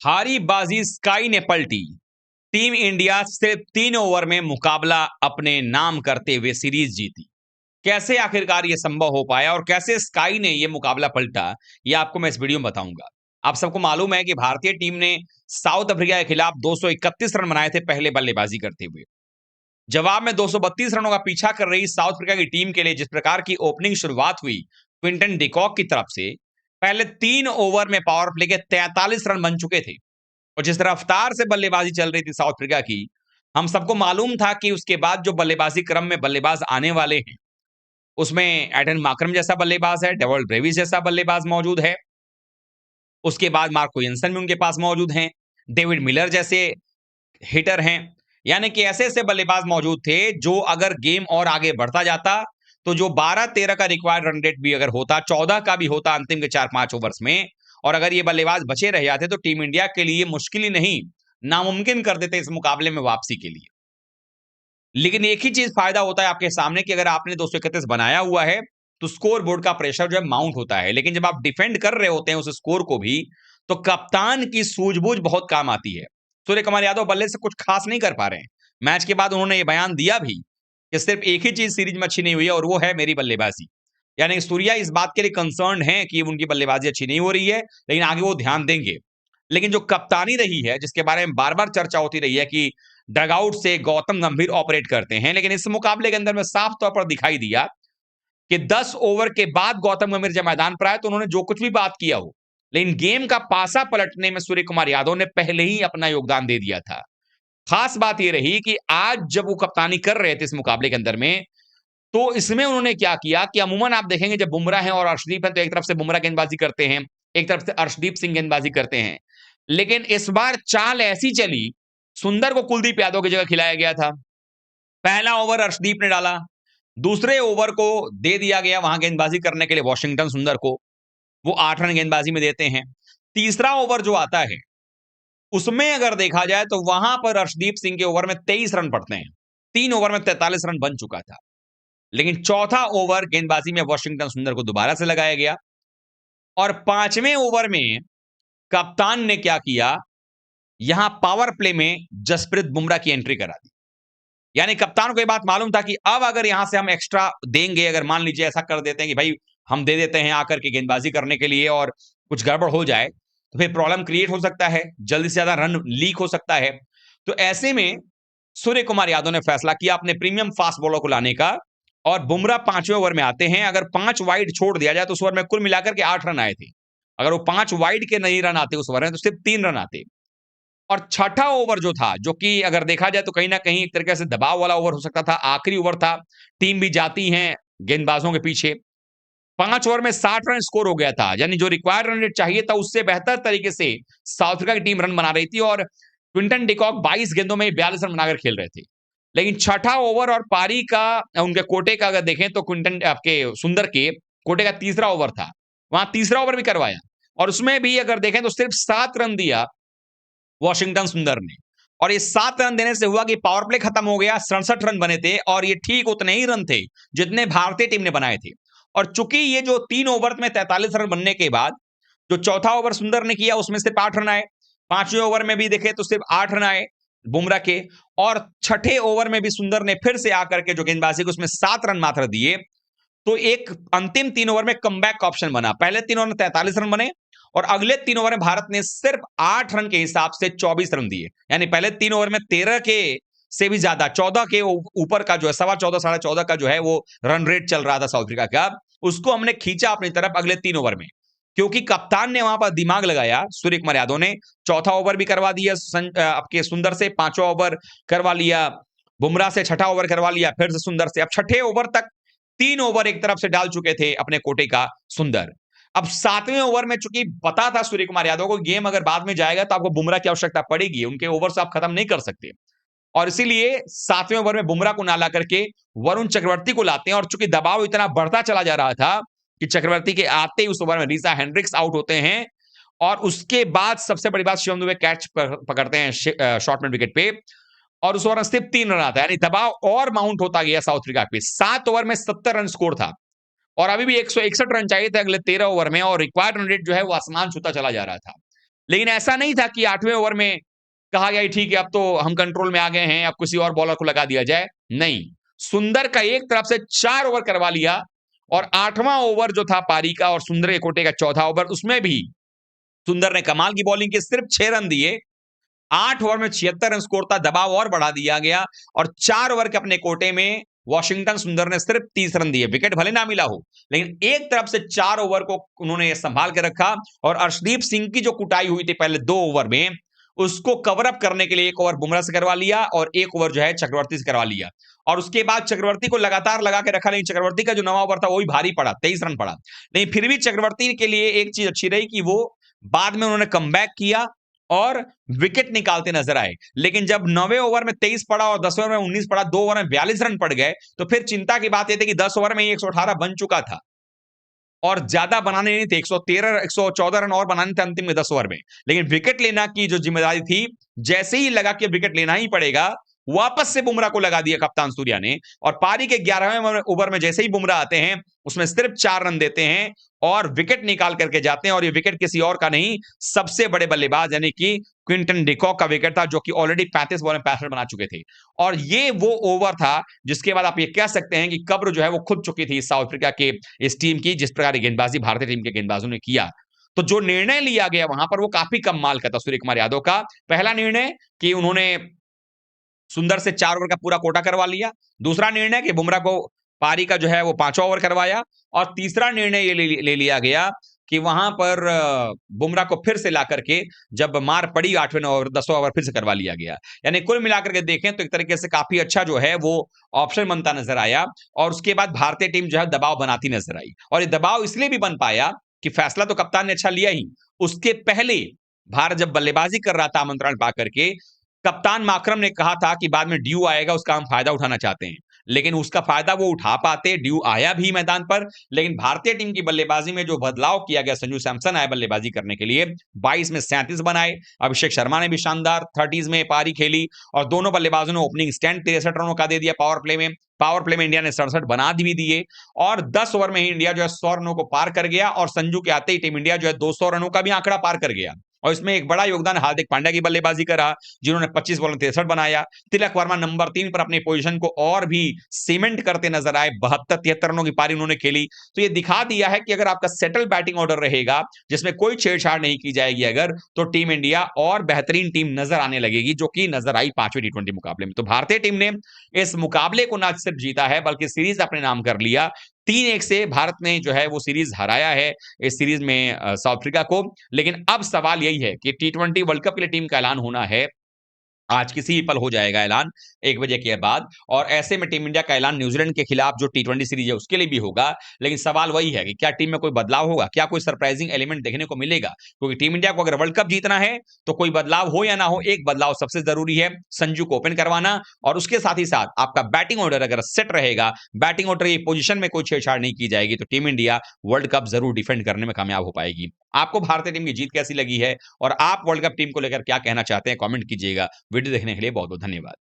हारी बाजी स्काई ने पलटी। टीम इंडिया सिर्फ 3 ओवर में मुकाबला अपने नाम करते हुए सीरीज जीती। कैसे आखिरकार ये संभव हो पाया और कैसे स्काई ने ये मुकाबला पलटा, ये आपको मैं इस वीडियो में बताऊंगा। आप सबको मालूम है कि भारतीय टीम ने साउथ अफ्रीका के खिलाफ 231 रन बनाए थे पहले बल्लेबाजी करते हुए। जवाब में 232 रनों का पीछा कर रही साउथ अफ्रीका की टीम के लिए जिस प्रकार की ओपनिंग शुरुआत हुई क्विंटन डिकॉक की तरफ से, पहले 3 ओवर में पावर प्ले के 43 रन बन चुके थे। और जिस रफ्तार से बल्लेबाजी चल रही थी साउथ अफ्रीका की, हम सबको मालूम था कि उसके बाद जो बल्लेबाजी क्रम में बल्लेबाज आने वाले हैं, उसमें एडन मार्करम जैसा बल्लेबाज है, डेवॉल्ट ब्रेविस जैसा बल्लेबाज मौजूद है। उसके बाद मार्को यंसन भी उनके पास मौजूद हैं। डेविड मिलर जैसे हिटर हैं। यानी कि ऐसे-ऐसे बल्लेबाज मौजूद थे जो अगर गेम और आगे बढ़ता जाता, तो जो 12-13 का रिक्वायर्ड रन रेट भी अगर होता, 14 का भी होता अंतिम के 4-5 ओवर्स में, और अगर ये बल्लेबाज बचे रह जाते तो टीम इंडिया के लिए मुश्किल ही नहीं, नामुमकिन कर देते इस मुकाबले में वापसी के लिए। लेकिन एक ही चीज फायदा होता है आपके सामने कि अगर आपने 231 बनाया हुआ है, तो स्कोर बोर्ड का प्रेशर जो है माउंट होता है। लेकिन जब आप डिफेंड कर रहे होते हैं उस स्कोर को भी, तो कप्तान की सूझबूझ बहुत काम आती है। सूर्य कुमार यादव बल्ले से कुछ खास नहीं कर पा रहे हैं। मैच के बाद उन्होंने ये बयान दिया भी कि सिर्फ एक ही चीज सीरीज में अच्छी नहीं हुई है और वो है मेरी बल्लेबाजी। यानी सूर्या इस बात के लिए कंसर्न है कि उनकी बल्लेबाजी अच्छी नहीं हो रही है, लेकिन आगे वो ध्यान देंगे। लेकिन जो कप्तानी रही है, जिसके बारे में बार-बार चर्चा होती रही है कि डगआउट से गौतम गंभीर ऑपरेट करते हैं, लेकिन इस मुकाबले के अंदर में साफ तौर पर दिखाई दिया कि 10 ओवर के बाद गौतम गंभीर जब मैदान पर आए तो उन्होंने जो कुछ भी बात किया हो, लेकिन गेम का पासा पलटने में सूर्य कुमार यादव ने पहले ही अपना योगदान दे दिया था। खास बात यह रही कि आज जब वो कप्तानी कर रहे थे इस मुकाबले के अंदर में, तो इसमें उन्होंने क्या किया कि अमूमन आप देखेंगे जब बुमराह हैं और अर्शदीप हैं, तो एक तरफ से बुमराह गेंदबाजी करते हैं, एक तरफ से अर्शदीप सिंह गेंदबाजी करते हैं। लेकिन इस बार चाल ऐसी चली, सुंदर को कुलदीप यादव की जगह खिलाया गया था। पहला ओवर अर्शदीप ने डाला, दूसरे ओवर को दे दिया गया वहां गेंदबाजी करने के लिए वॉशिंगटन सुंदर को। वो 8 रन गेंदबाजी में देते हैं। तीसरा ओवर जो आता है, उसमें अगर देखा जाए तो वहां पर अर्शदीप सिंह के ओवर में 23 रन पड़ते हैं। 3 ओवर में 43 रन बन चुका था। लेकिन चौथा ओवर गेंदबाजी में वॉशिंगटन सुंदर को दोबारा से लगाया गया और पांचवें ओवर में कप्तान ने क्या किया, यहां पावर प्ले में जसप्रीत बुमराह की एंट्री करा दी। यानी कप्तान को यह बात मालूम था कि अब अगर यहां से हम एक्स्ट्रा देंगे, अगर मान लीजिए ऐसा कर देते हैं कि भाई हम दे देते हैं आकर के गेंदबाजी करने के लिए और कुछ गड़बड़ हो जाए, तो फिर प्रॉब्लम क्रिएट हो सकता है, जल्दी से ज्यादा रन लीक हो सकता है। तो ऐसे में सूर्य कुमार यादव ने फैसला किया अपने प्रीमियम फास्ट बॉलर को लाने का और बुमराह 5वें ओवर में आते हैं। अगर 5 वाइड छोड़ दिया जाए तो उस ओवर में कुल मिलाकर के 8 रन आए थे। अगर वो 5 वाइड के नहीं रन आते उस ओवर में तो सिर्फ 3 रन आते। और छठा ओवर जो था, जो कि अगर देखा जाए तो कहीं ना कहीं एक तरीके से दबाव वाला ओवर हो सकता था, आखिरी ओवर था, टीम भी जाती है गेंदबाजों के पीछे। 5 ओवर में 60 रन स्कोर हो गया था, यानी जो रिक्वायर्ड रन रेट चाहिए था उससे बेहतर तरीके से साउथ अफ्रीका की टीम रन बना रही थी और क्विंटन डिकॉक 22 गेंदों में 42 रन बनाकर खेल रहे थे। लेकिन छठा ओवर और पारी का उनके कोटे का अगर देखें तो क्विंटन आपके सुंदर के कोटे का तीसरा ओवर था, वहां तीसरा ओवर भी करवाया और उसमें भी अगर देखें तो सिर्फ 7 रन दिया वॉशिंगटन सुंदर ने। और ये 7 रन देने से हुआ कि पावर प्ले खत्म हो गया, 67 रन बने थे और ये ठीक उतने ही रन थे जितने भारतीय टीम ने बनाए थे। और चूंकि ये जो 3 ओवर में 43 रन बनने के बाद जो चौथा ओवर सुंदर ने किया उसमें सिर्फ 8 रन आए, 5वें ओवर में भी देखे तो सिर्फ 8 रन आए बुमराह के, और छठे ओवर में भी सुंदर ने फिर से आकर के जो गेंदबाजी की उसमें 7 रन मात्र दिए। तो एक अंतिम 3 ओवर में कमबैक का ऑप्शन बना। पहले 3 ओवर में 43 रन बने और अगले 3 ओवर में भारत ने सिर्फ 8 रन के हिसाब से 24 रन दिए। यानी पहले 3 ओवर में 13 के से भी ज्यादा 14 के ऊपर का जो है 14.25 साढ़े 14 का जो है वो रन रेट चल रहा था साउथ अफ्रीका का, उसको हमने खींचा अपनी तरफ अगले 3 ओवर में, क्योंकि कप्तान ने वहां पर दिमाग लगाया। सूर्य कुमार यादव ने चौथा ओवर भी करवा दिया आपके सुंदर से, 5वां ओवर करवा लिया बुमराह से, छठा ओवर करवा लिया फिर से सुंदर से। अब छठे ओवर तक 3 ओवर एक तरफ से डाल चुके थे अपने कोटे का सुंदर। अब 7वें ओवर में चूंकि पता था सूर्य कुमार यादव को गेम अगर बाद में जाएगा तो आपको बुमराह की आवश्यकता पड़ेगी, उनके ओवर से आप खत्म नहीं कर सकते, और इसीलिए 7वें ओवर में बुमराह को ना ला करके वरुण चक्रवर्ती को लाते हैं। और चूंकि दबाव इतना बढ़ता चला जा रहा था कि चक्रवर्ती के आते ही उस ओवर में रीसा हेंड्रिक्स आउट होते हैं और उसके बाद सबसे बड़ी बात शिवम दुबे कैच पकड़ते हैं शॉर्ट मिड विकेट पे और उस ओवर में सिर्फ 3 रन आता है, यानी दबाव और माउंट होता गया साउथ अफ्रीका पे। 7 ओवर में 70 रन स्कोर था और अभी भी 161 रन चाहिए थे अगले 13 ओवर में और रिक्वायर्ड रन रेट जो है वो आसमान छूता चला जा रहा था। लेकिन ऐसा नहीं था कि 8वें ओवर में कहा गया ठीक है अब तो हम कंट्रोल में आ गए हैं, अब किसी और बॉलर को लगा दिया जाए। नहीं, सुंदर का एक तरफ से 4 ओवर करवा लिया और 8वां ओवर जो था पारी का और सुंदर के कोटे का चौथा ओवर, उसमें भी सुंदर ने कमाल की बॉलिंग की, सिर्फ 6 रन दिए। 8 ओवर में 76 रन स्कोर था, दबाव और बढ़ा दिया गया और 4 ओवर के अपने कोटे में वॉशिंगटन सुंदर ने सिर्फ 30 रन दिए। विकेट भले ना मिला हो, लेकिन एक तरफ से 4 ओवर को उन्होंने संभाल के रखा और अर्शदीप सिंह की जो कुटाई हुई थी पहले 2 ओवर में, उसको कवर अप करने के लिए 1 ओवर बुमराह से करवा लिया और 1 ओवर जो है चक्रवर्ती से करवा लिया और उसके बाद चक्रवर्ती को लगातार लगा के रखा, लेकिन चक्रवर्ती का जो 9वां ओवर था वो भी भारी पड़ा, 23 रन पड़ा। लेकिन फिर भी चक्रवर्ती के लिए एक चीज अच्छी रही कि वो बाद में उन्होंने कमबैक किया और विकेट निकालते नजर आए। लेकिन जब 9वें ओवर में 23 पड़ा और 10वें ओवर में 19 पड़ा, 2 ओवर में 42 रन पड़ गए, तो फिर चिंता की बात यह थी कि 10 ओवर में ही 118 बन चुका था और ज्यादा बनाने नहीं थे, 113 114 रन और बनाने थे अंतिम में 10 ओवर में। लेकिन विकेट लेना की जो जिम्मेदारी थी, जैसे ही लगा कि विकेट लेना ही पड़ेगा, वापस से बुमराह को लगा दिया कप्तान सूर्या ने और पारी के 11वें ओवर में जैसे ही बुमराह आते हैं, उसमें सिर्फ 4 रन देते हैं और विकेट निकाल करके जाते हैं और ये विकेट किसी और का नहीं, सबसे बड़े बल्लेबाज यानी कि क्विंटन डिकॉक का विकेट था, जो कि ऑलरेडी 35 बॉल में 65 बना चुके थे। और ये वो ओवर था जिसके बाद आप ये कह सकते हैं कि कब्र जो है वो खुद चुकी थी साउथ अफ्रीका के इस टीम की, जिस प्रकार गेंदबाजी भारतीय टीम के गेंदबाजों ने किया। तो जो निर्णय लिया गया वहां पर वो काफी कमाल का था सूर्य कुमार यादव का। पहला निर्णय कि उन्होंने सुंदर से 4 ओवर का पूरा कोटा करवा लिया। दूसरा निर्णय कि बुमराह को पारी का जो है वो 5वां ओवर करवाया और तीसरा निर्णय ये ले लिया गया कि वहां पर बुमराह को फिर से ला करके जब मार पड़ी 8वें ओवर 10वां ओवर फिर से करवा लिया गया। यानी कुल मिलाकर के देखें तो एक तरीके से काफी अच्छा जो है वो ऑप्शन बनता नजर आया और उसके बाद भारतीय टीम जो है दबाव बनाती नजर आई और ये दबाव इसलिए भी बन पाया कि फैसला तो कप्तान ने अच्छा लिया ही, उसके पहले भारत जब बल्लेबाजी कर रहा था आमंत्रण पा करके, कप्तान माकरम ने कहा था कि बाद में ड्यू आएगा, उसका हम फायदा उठाना चाहते हैं। लेकिन उसका फायदा वो उठा पाते, ड्यू आया भी मैदान पर। लेकिन भारतीय टीम की बल्लेबाजी में जो बदलाव किया गया, संजू सैमसन आए बल्लेबाजी करने के लिए, 22 में 37 बनाए। अभिषेक शर्मा ने भी शानदार 30s में पारी खेली और दोनों बल्लेबाजों ने ओपनिंग स्टैंड 63 रनों का दे दिया पावर प्ले में। पावर प्ले में इंडिया ने 67 बना भी दिए और 10 ओवर में ही इंडिया जो है 100 रनों को पार कर गया और संजू के आते ही टीम इंडिया जो है 200 रनों का भी आंकड़ा पार कर गया। और इसमें एक बड़ा योगदान हार्दिक पांड्या की बल्लेबाजी का रहा, जिन्होंने 25 बॉल में 63 बनाया। तिलक वर्मा नंबर 3 पर अपनी पोजीशन को और भी सीमेंट करते नजर आए, 72-73 रनों की पारी उन्होंने खेली। तो ये दिखा दिया है कि अगर आपका सेटल बैटिंग ऑर्डर रहेगा जिसमें कोई छेड़छाड़ नहीं की जाएगी अगर, तो टीम इंडिया और बेहतरीन टीम नजर आने लगेगी, जो कि नजर आई 5वें टी20 मुकाबले में। तो भारतीय टीम ने इस मुकाबले को ना सिर्फ जीता है बल्कि सीरीज अपने नाम कर लिया। 3-1 से भारत ने जो है वो सीरीज हराया है इस सीरीज में साउथ अफ्रीका को। लेकिन अब सवाल यही है कि टी20 वर्ल्ड कप के लिए टीम का ऐलान होना है, आज किसी भी पल हो जाएगा ऐलान 1 बजे के बाद और ऐसे में टीम इंडिया का ऐलान न्यूजीलैंड के खिलाफ जो टी20 सीरीज है उसके लिए भी होगा। लेकिन सवाल वही है कि क्या टीम में कोई बदलाव होगा, क्या कोई सरप्राइजिंग एलिमेंट देखने को मिलेगा, क्योंकि टीम इंडिया को अगर वर्ल्ड कप जीतना है तो कोई बदलाव हो या ना हो, एक बदलाव सबसे जरूरी है, संजू को ओपन करवाना और उसके साथ ही साथ आपका बैटिंग ऑर्डर अगर सेट रहेगा, बैटिंग ऑर्डर की पोजीशन में कोई छेड़छाड़ नहीं की जाएगी, तो टीम इंडिया वर्ल्ड कप जरूर डिफेंड करने में कामयाब हो पाएगी। आपको भारतीय टीम की जीत कैसी लगी है और आप वर्ल्ड कप टीम को लेकर क्या कहना चाहते हैं, कमेंट कीजिएगा। वीडियो देखने के लिए बहुत बहुत धन्यवाद।